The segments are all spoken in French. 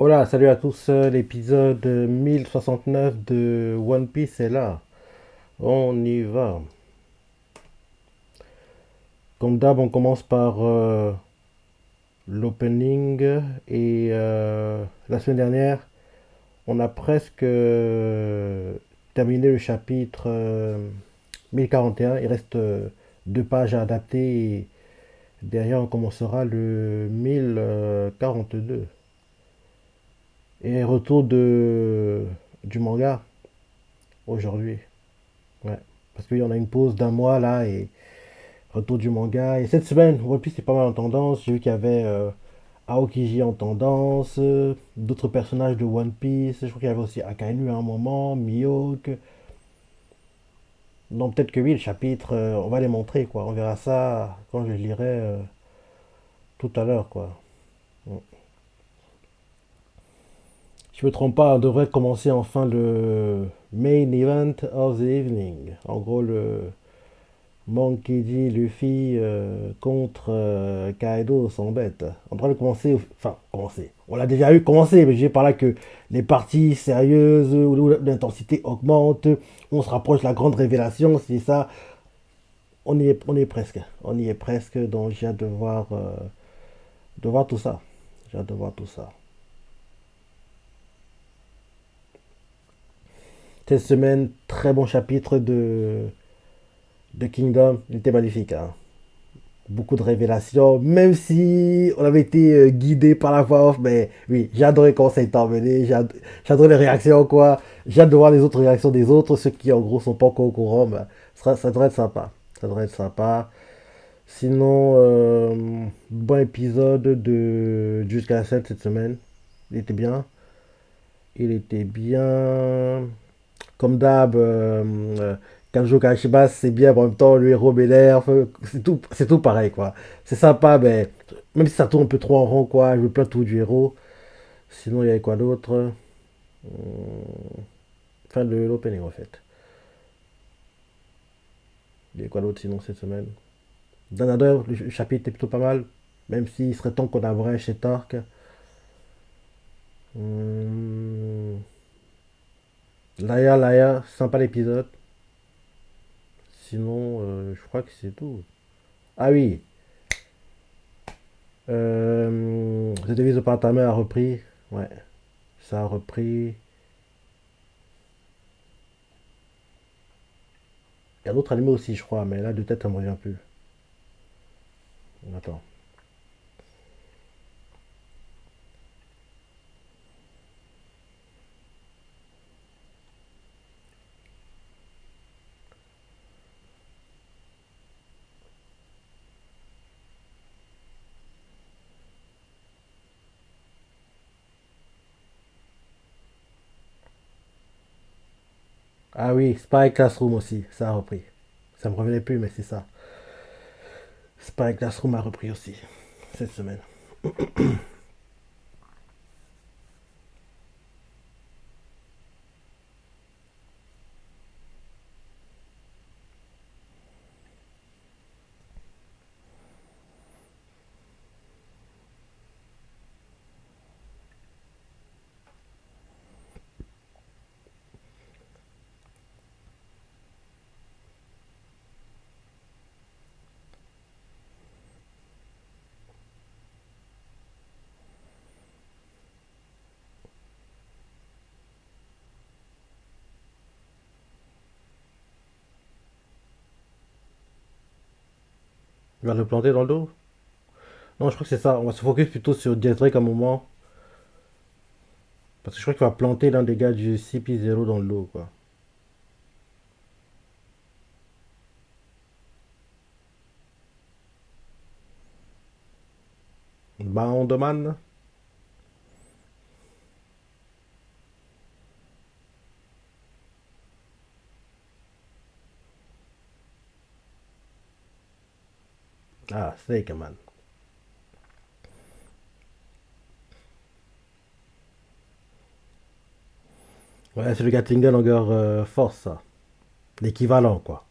Hola, salut à tous, l'épisode 1069 de One Piece est là. On y va. Comme d'hab, on commence par l'opening et la semaine dernière, on a presque terminé le chapitre 1041. Il reste deux pages à adapter et derrière, on commencera le 1042. Et retour du manga aujourd'hui. Ouais. Parce qu'il y en a une pause d'un mois là et retour du manga. Et cette semaine, One Piece est pas mal en tendance. J'ai vu qu'il y avait Aokiji en tendance, d'autres personnages de One Piece. Je crois qu'il y avait aussi Akainu à un moment, Mihawk. Non, peut-être que oui, le chapitre, on va les montrer quoi. On verra ça quand je lirai tout à l'heure quoi. Mm. Si je me trompe pas, on devrait commencer enfin le main event of the evening. En gros, le Monkey D. Luffy contre Kaido s'embête. On devrait le commencer, enfin commencer. On l'a déjà eu commencer, mais j'ai par là que les parties sérieuses où l'intensité augmente, on se rapproche de la grande révélation, c'est ça. On y est presque, on y est presque. Donc j'ai hâte de voir tout ça. J'ai hâte de voir tout ça. Cette semaine, très bon chapitre de Kingdom. Il était magnifique, hein. Beaucoup de révélations, même si on avait été guidé par la voix off, mais oui, j'ai adoré comment ça a été emmené, j'ai adoré les réactions, quoi. J'ai hâte de voir les autres réactions des autres, ceux qui en gros sont pas encore au courant, mais ça devrait être sympa. Ça devrait être sympa. Sinon, bon épisode de jusqu'à 7 cette semaine. Il était bien. Il était bien. Comme d'hab, Kanjo Kashiba, c'est bien, mais en même temps, le héros m'énerve. C'est tout pareil, quoi. C'est sympa, mais même si ça tourne un peu trop en rond, quoi, je veux plein tout du héros. Sinon, il y avait quoi d'autre? Fin de l'opening, en fait. Il y avait quoi d'autre sinon cette semaine? Danador, le chapitre était plutôt pas mal. Même s'il serait temps qu'on abrège chez Tark. Hum, Laia, sympa l'épisode. Sinon, je crois que c'est tout. Ah oui, The Devils of Pantamer a repris. Ouais, ça a repris. Il y a d'autres animés aussi, je crois, mais là, de tête, ça me revient plus. Attends. Ah oui, Spy Classroom aussi, ça a repris. Ça me revenait plus, mais c'est ça. Spy Classroom a repris aussi, cette semaine. Il va le planter dans le dos? Non, je crois que c'est ça. On va se focus plutôt sur Death Drake à un moment. Parce que je crois qu'il va planter l'un des gars du CP0 dans le dos, quoi. Boundman. Ah, Snake Man. Ouais, c'est le Gatling longueur force, ça. L'équivalent, quoi.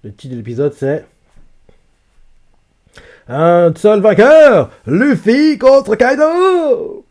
Le titre de l'épisode, c'est un seul vainqueur, Luffy contre Kaido.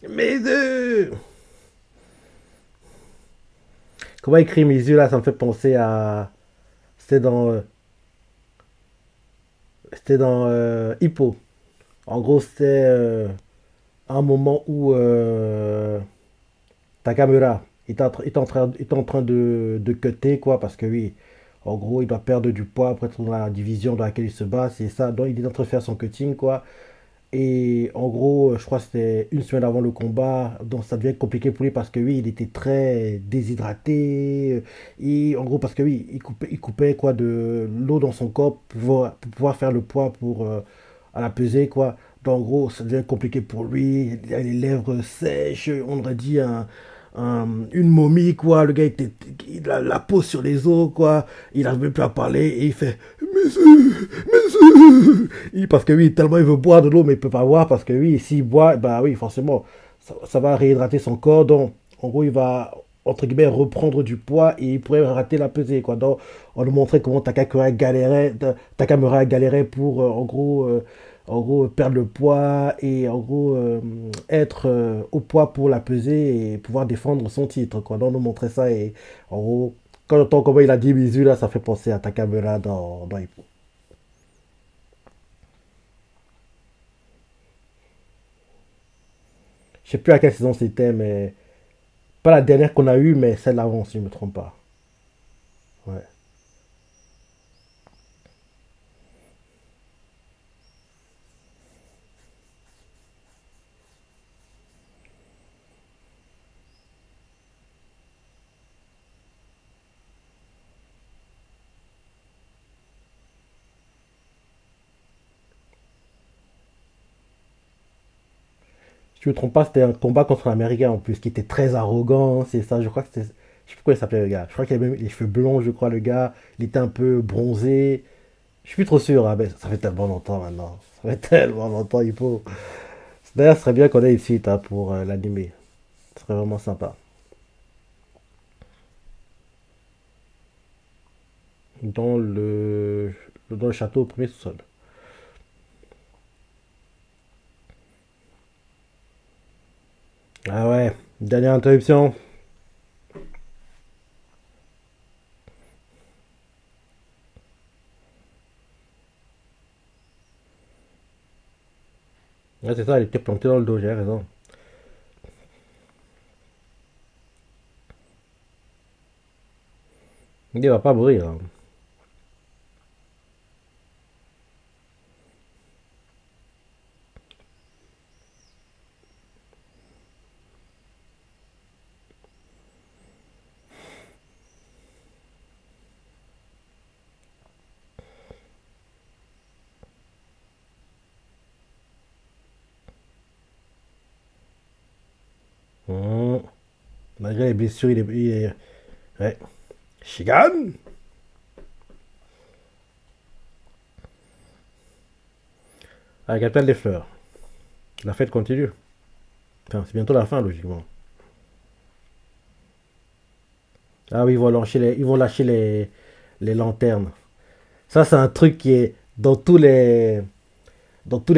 Mes deux. Comment écrit mes yeux là, ça me fait penser à. C'était dans. C'était dans Hippo. En gros, c'était un moment où Takamura il est en train de cutter, quoi, parce que oui, en gros, il doit perdre du poids pour être dans la division dans laquelle il se bat, c'est ça. Donc, il est en train de faire son cutting, quoi. Et en gros, je crois que c'était une semaine avant le combat, donc ça devient compliqué pour lui parce que oui, il était très déshydraté. Et en gros, parce que oui, il coupait quoi de l'eau dans son corps pour pouvoir faire le poids pour à la pesée, quoi. Donc en gros, ça devient compliqué pour lui. Il a les lèvres sèches, on aurait dit une momie, quoi. Le gars, il a la peau sur les os, quoi. Il n'arrive même plus à parler et il fait Monsieur, monsieur. Parce que oui, tellement il veut boire de l'eau, mais il peut pas boire parce que oui, s'il boit, bah oui, forcément, ça va réhydrater son corps. Donc, en gros, il va, entre guillemets, reprendre du poids et il pourrait rater la pesée, quoi. Donc, on nous montrait comment Takamura galérait pour, en gros, perdre le poids et en gros, être au poids pour la pesée et pouvoir défendre son titre, quoi. Donc, on nous montrait ça et en gros, quand on entend comment il a dit Mizu, là, ça fait penser à Takamura dans Hippo. Je sais plus à quelle saison c'était, mais pas la dernière qu'on a eue, mais celle d'avant, si je me trompe pas. Ouais. Si je me trompe pas, c'était un combat contre un Américain en plus, qui était très arrogant, c'est ça, je crois que c'était. Je sais plus comment il s'appelait le gars. Je crois qu'il avait même les cheveux blonds, je crois, le gars. Il était un peu bronzé. Je suis plus trop sûr, hein, mais ça fait tellement longtemps maintenant. Ça fait tellement longtemps, il faut. D'ailleurs, ce serait bien qu'on ait une suite hein, pour l'animer. Ce serait vraiment sympa. Dans dans le château au premier sous-sol. Ah ouais, dernière interruption. Ouais, c'est ça, elle était plantée dans le dos, j'ai raison. Il va pas mourir, hein. Hum. Malgré les blessures, ouais. Shigan. Avec appelle des fleurs. La fête continue. Enfin, c'est bientôt la fin, logiquement. Ah oui, ils vont lâcher les lanternes. Ça, c'est un truc qui est dans tous les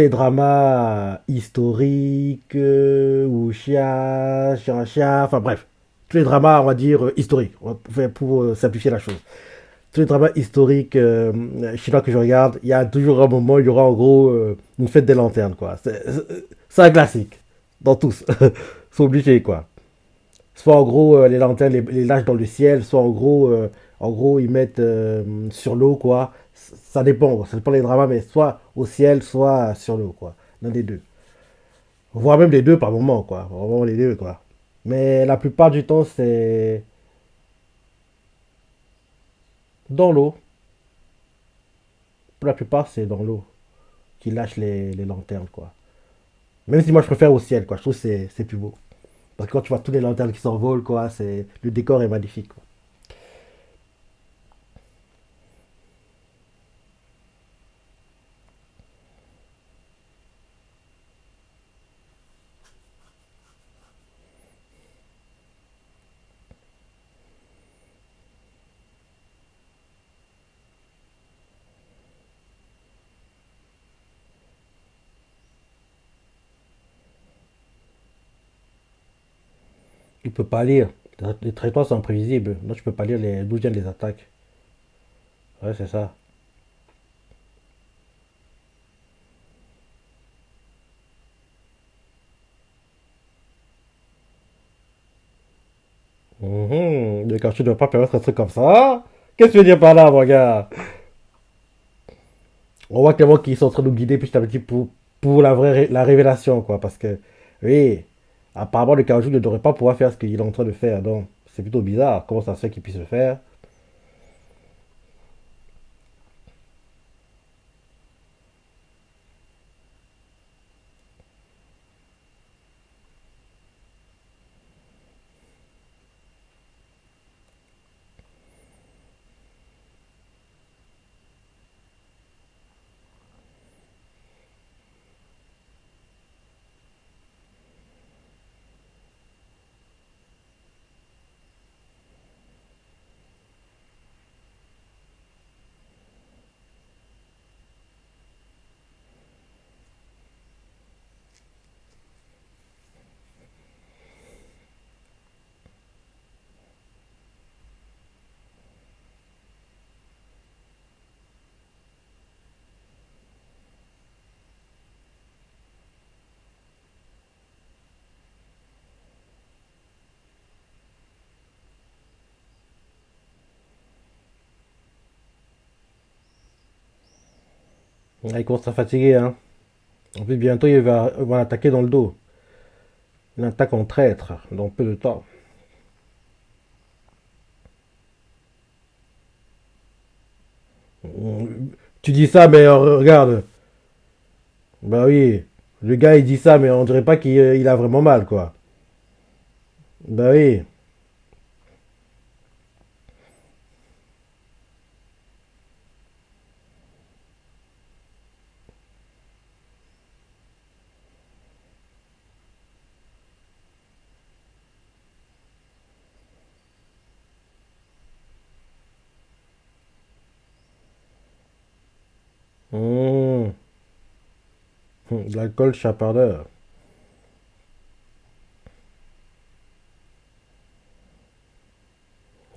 dramas historiques, Wuxia, enfin bref. Tous les dramas, on va dire, historiques, pour simplifier la chose. Tous les dramas historiques chinois que je regarde, il y a toujours un moment, il y aura en gros une fête des lanternes, quoi. C'est un classique. Dans tous. C'est obligé, quoi. Soit en gros, les lanternes les lâchent dans le ciel, soit en gros ils mettent sur l'eau, quoi. Ça dépend, ça dépend des dramas, mais soit au ciel, soit sur l'eau, quoi. L'un des deux. Voire même les deux par moment, quoi. Vraiment les deux, quoi. Mais la plupart du temps, c'est dans l'eau. Pour la plupart, c'est dans l'eau qu'ils lâchent les lanternes, quoi. Même si moi, je préfère au ciel, quoi. Je trouve que c'est plus beau. Parce que quand tu vois tous les lanternes qui s'envolent, quoi, le décor est magnifique, quoi. Tu peux pas lire. Les trajectoires sont imprévisibles. Donc, tu peux pas lire d'où viennent les attaques. Ouais, c'est ça. Mais quand tu ne dois pas permettre un truc comme ça, qu'est-ce que tu veux dire par là, mon gars? On voit clairement qu'ils sont en train de nous guider petit à petit pour la révélation, quoi. Parce que, oui, apparemment, le Kaiju ne devrait pas pouvoir faire ce qu'il est en train de faire. Donc, c'est plutôt bizarre. Comment ça se fait qu'il puisse le faire? Ah, il commence à fatiguer, hein. En plus, bientôt, il va l'attaquer dans le dos. Une attaque en traître, dans peu de temps. Tu dis ça, mais regarde. Bah oui. Le gars, il dit ça, mais on dirait pas qu'il a vraiment mal, quoi. Bah oui. Mmh. De l'alcool chapardeur.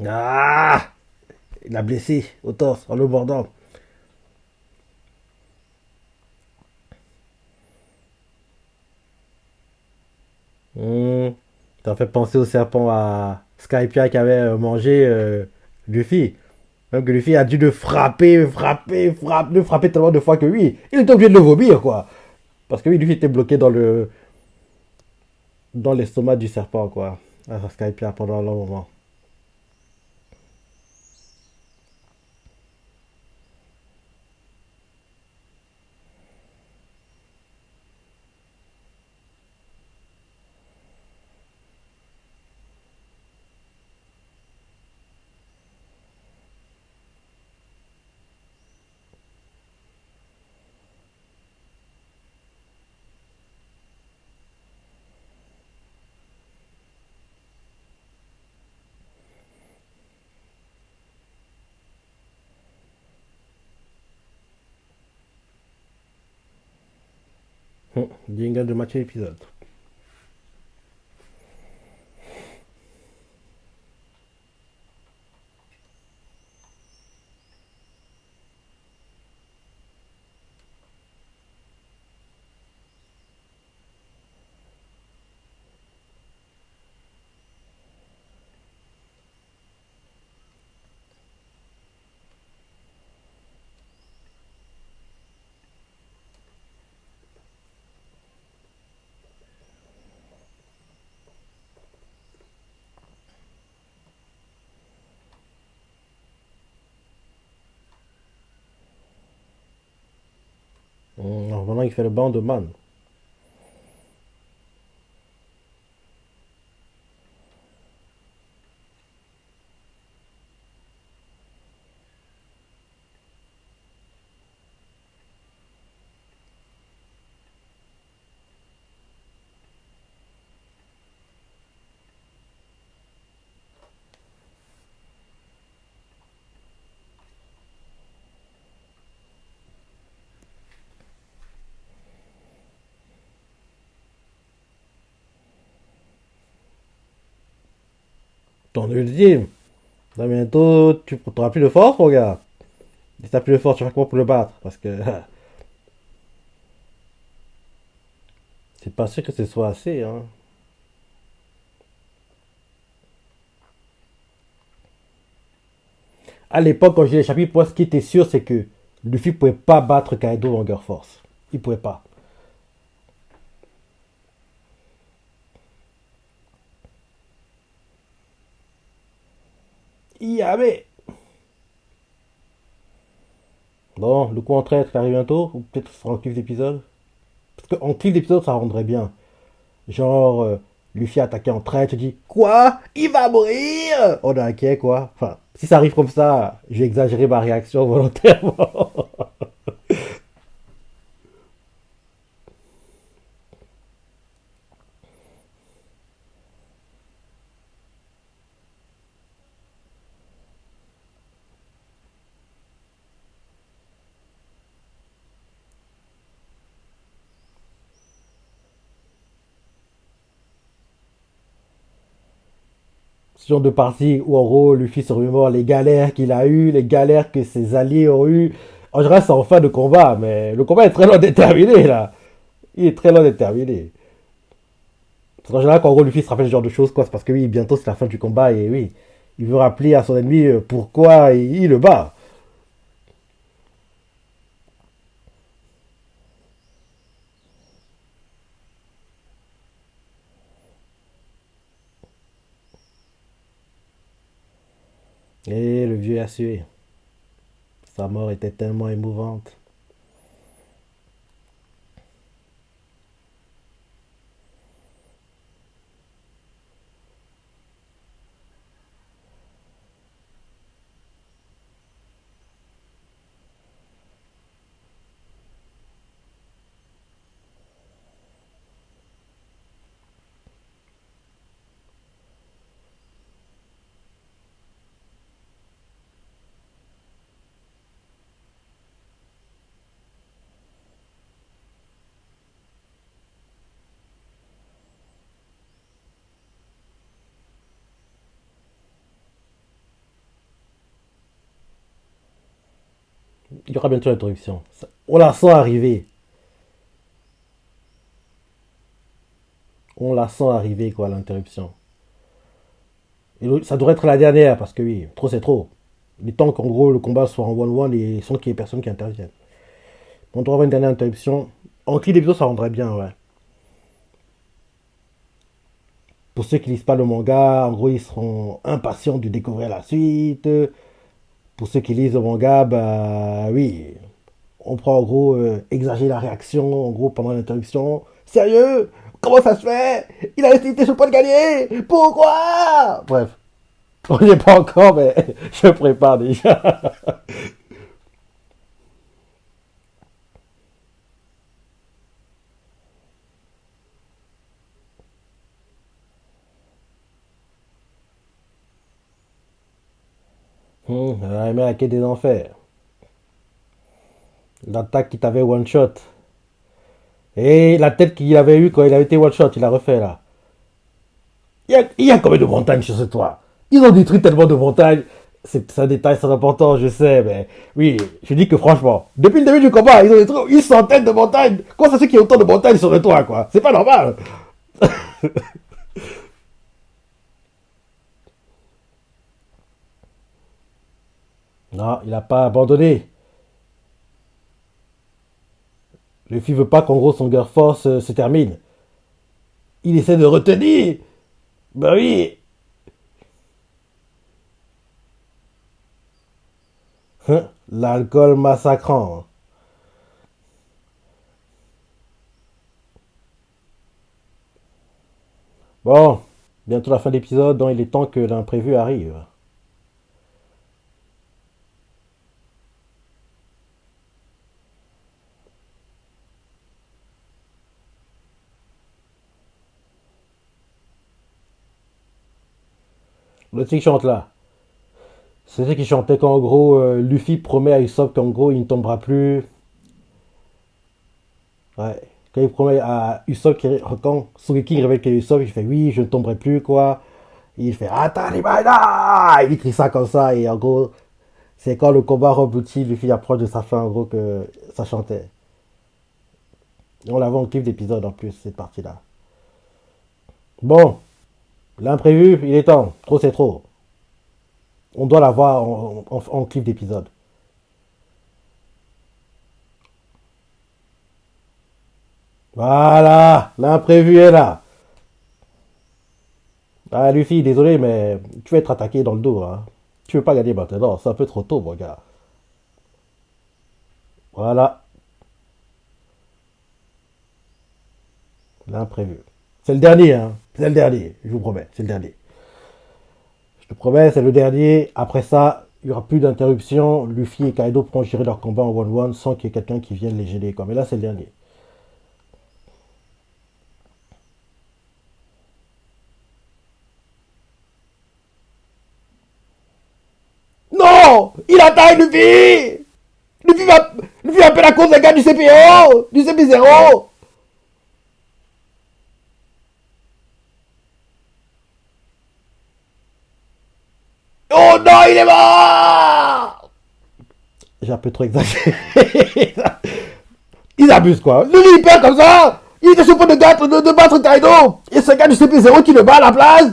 Ah! Il a blessé au torse en le mordant. Mmh. Ça fait penser au serpent à Skypia qui avait mangé Luffy. Même que Luffy a dû le le frapper tellement de fois que oui, il était obligé de le vomir, quoi. Parce que oui, Luffy était bloqué dans l'estomac du serpent, quoi. À Skypia pendant un long moment. Jingle de match épisode. Maintenant, il fait le banc de man. Ton ultime. Là, bientôt, tu n'auras plus de force, mon gars. Si t'as plus de force, tu vas comment pour le battre? Parce que c'est pas sûr que ce soit assez, hein. À l'époque, quand j'ai les chapitres, moi, ce qui était sûr, c'est que Luffy pouvait pas battre Kaido longueur force. Il pouvait pas. Yamé. Bon, le coup en traître, il arrive bientôt. Ou peut-être ce sera en clip d'épisode. Parce qu'en clip d'épisode, ça rendrait bien. Genre, Luffy attaqué en traître, tu dis quoi? Il va mourir. On est inquiet, quoi. Enfin, si ça arrive comme ça, j'ai exagéré ma réaction volontairement. Ce genre de partie où en gros Luffy se remémore les galères qu'il a eues, les galères que ses alliés ont eues. En général, c'est en fin de combat, mais le combat est très loin d'être terminé là. Il est très loin d'être terminé. Parce qu'en général, quand en gros Luffy se rappelle ce genre de choses, quoi, c'est parce que oui, bientôt c'est la fin du combat et oui, il veut rappeler à son ennemi pourquoi il le bat. Et le vieux a sué. Sa mort était tellement émouvante. Il y aura bientôt l'interruption. On la sent arriver. On la sent arriver, quoi, l'interruption. Et ça devrait être la dernière, parce que oui, trop c'est trop. Il est temps qu'en gros le combat soit en one-one et sans qu'il y ait personne qui intervienne. On doit avoir une dernière interruption. En clip d'épisode, ça rendrait bien, ouais. Pour ceux qui lisent pas le manga, en gros, ils seront impatients de découvrir la suite. Pour ceux qui lisent le manga, bah oui, on prend en gros exagérer la réaction, en gros, pendant l'interruption. Sérieux? Comment ça se fait? Il a resté sur le point de gagner. Pourquoi? Bref, on n'y est pas encore, mais je prépare déjà. Mais la quai des enfers. L'attaque qui t'avait one shot. Et la tête qu'il avait eue quand il avait été one shot, il a refait là. Il y a combien de montagnes sur ce toit? Ils ont détruit tellement de montagnes. C'est un détail sans important, je sais, mais oui, je dis que franchement, depuis le début du combat, ils ont détruit une centaine de montagnes. Comment ça se fait qu'il y a autant de montagnes sur le toit, quoi? C'est pas normal. Non, il a pas abandonné. Le fils veut pas qu'en gros son Girl Force se termine. Il essaie de retenir. Bah oui. L'alcool massacrant. Bon, bientôt la fin de l'épisode, donc il est temps que l'imprévu arrive. Le truc qui chante là. C'est ce qui chantait qu'en gros, Luffy promet à Usopp qu'en gros, il ne tombera plus. Ouais. Quand il promet à Usopp, quand Sugeki révèle qu'il est Usopp, il fait oui, je ne tomberai plus, quoi. Il fait Atarimaida. Il écrit ça comme ça, et en gros, c'est quand le combat reboutit, Luffy approche de sa fin, en gros, que ça chantait. On l'avait en clip d'épisode en plus, cette partie-là. Bon, l'imprévu, il est temps. Trop, c'est trop. On doit l'avoir en clip d'épisode. Voilà, l'imprévu est là. Ah, Luffy, désolé, mais tu vas être attaqué dans le dos, hein. Tu veux pas gagner maintenant, c'est un peu trop tôt, mon gars. Voilà, l'imprévu. C'est le dernier, hein. C'est le dernier, je vous promets, c'est le dernier. Je te promets, c'est le dernier. Après ça, il n'y aura plus d'interruption. Luffy et Kaido pourront gérer leur combat en one-one sans qu'il y ait quelqu'un qui vienne les gêner, quoi. Mais là, c'est le dernier. Non, il attaque Luffy. Luffy va, Luffy appelle à cause des gars du CPO, du CP0. Oh non, il est mort. J'ai un peu trop exagéré. Ils abusent, quoi. Luffy, il perd comme ça. Il était sur le point de battre Kaido. Et c'est un gars du CP0 qui le bat à la place.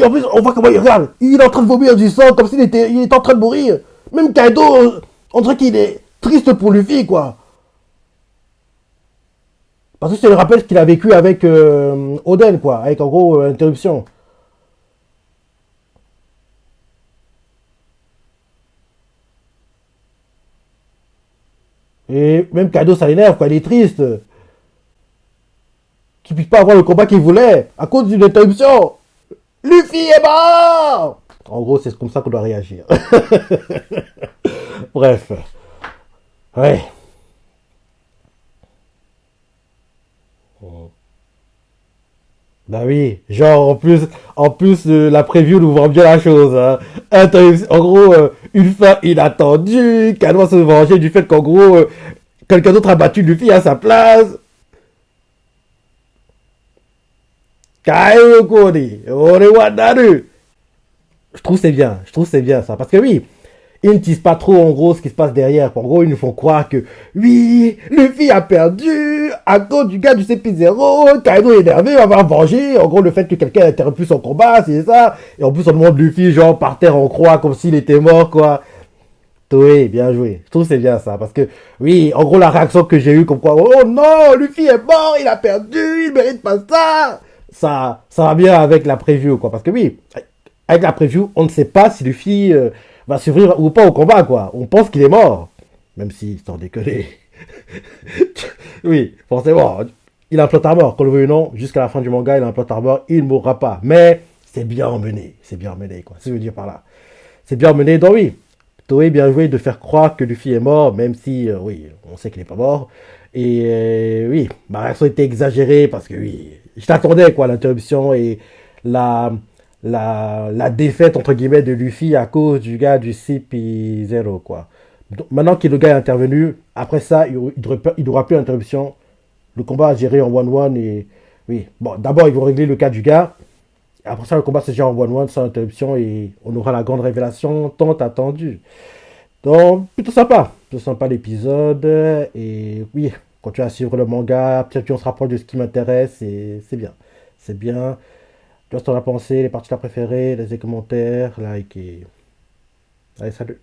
En plus, on voit comment il regarde. Il est en train de vomir du sang comme il était en train de mourir. Même Kaido, on dirait qu'il est triste pour Luffy, quoi. Parce que c'est le rappel qu'il a vécu avec Oden, quoi. Avec en gros interruption. Et même Kaido, ça l'énerve, quoi. Il est triste. Qu'il puisse pas avoir le combat qu'il voulait à cause d'une interruption. Luffy est mort. En gros, c'est comme ça qu'on doit réagir. Bref. Ouais. Bah oui, genre en plus la preview nous vend bien la chose. Hein. En gros, une fin inattendue, qu'elle doit se venger du fait qu'en gros, quelqu'un d'autre a battu Luffy à sa place. Kaio Kori, Orewa Naru. Je trouve c'est bien, je trouve c'est bien ça. Parce que oui, ils ne disent pas trop en gros ce qui se passe derrière. En gros, ils nous font croire que oui, Luffy a perdu à cause du gars du CP0, Kaido est énervé, on va venger. En gros, le fait que quelqu'un a interrompu son combat, c'est ça. Et en plus, on demande Luffy genre par terre en croix comme s'il était mort, quoi. Oui, bien joué. Je trouve que c'est bien ça. Parce que, oui, en gros, la réaction que j'ai eue, comme quoi, oh non, Luffy est mort, il a perdu, il mérite pas ça. Ça va bien avec la preview, quoi. Parce que, oui, avec la preview, on ne sait pas si Luffy va survivre ou pas au combat, quoi. On pense qu'il est mort. Même si, sans déconner. Oui, forcément. Il a un plot armor, qu'on le veuille ou non, jusqu'à la fin du manga, il a un plot armor, il ne mourra pas. Mais c'est bien emmené. C'est bien emmené, quoi. C'est ce que je veux dire par là. C'est bien emmené, donc oui. Toei bien joué de faire croire que Luffy est mort, même si, oui, on sait qu'il n'est pas mort. Et oui, ma réaction était exagérée parce que oui, je t'attendais quoi, l'interruption et la, la défaite entre guillemets de Luffy à cause du gars du CP0 quoi. Donc, maintenant que le gars est intervenu, après ça, il n'aura plus d'interruption. Le combat à gérer en 1-1 et oui, bon, d'abord ils vont régler le cas du gars. Après ça, le combat se gère en 1-1 sans interruption et on aura la grande révélation tant attendue. Donc, plutôt sympa l'épisode. Et oui, continuez à suivre le manga. Peut-être qu'on se rapproche de ce qui m'intéresse. Et c'est bien. C'est bien. Tu vois ce que t'en as pensé, les parties préférées, laissez des commentaires, like et. Allez, salut.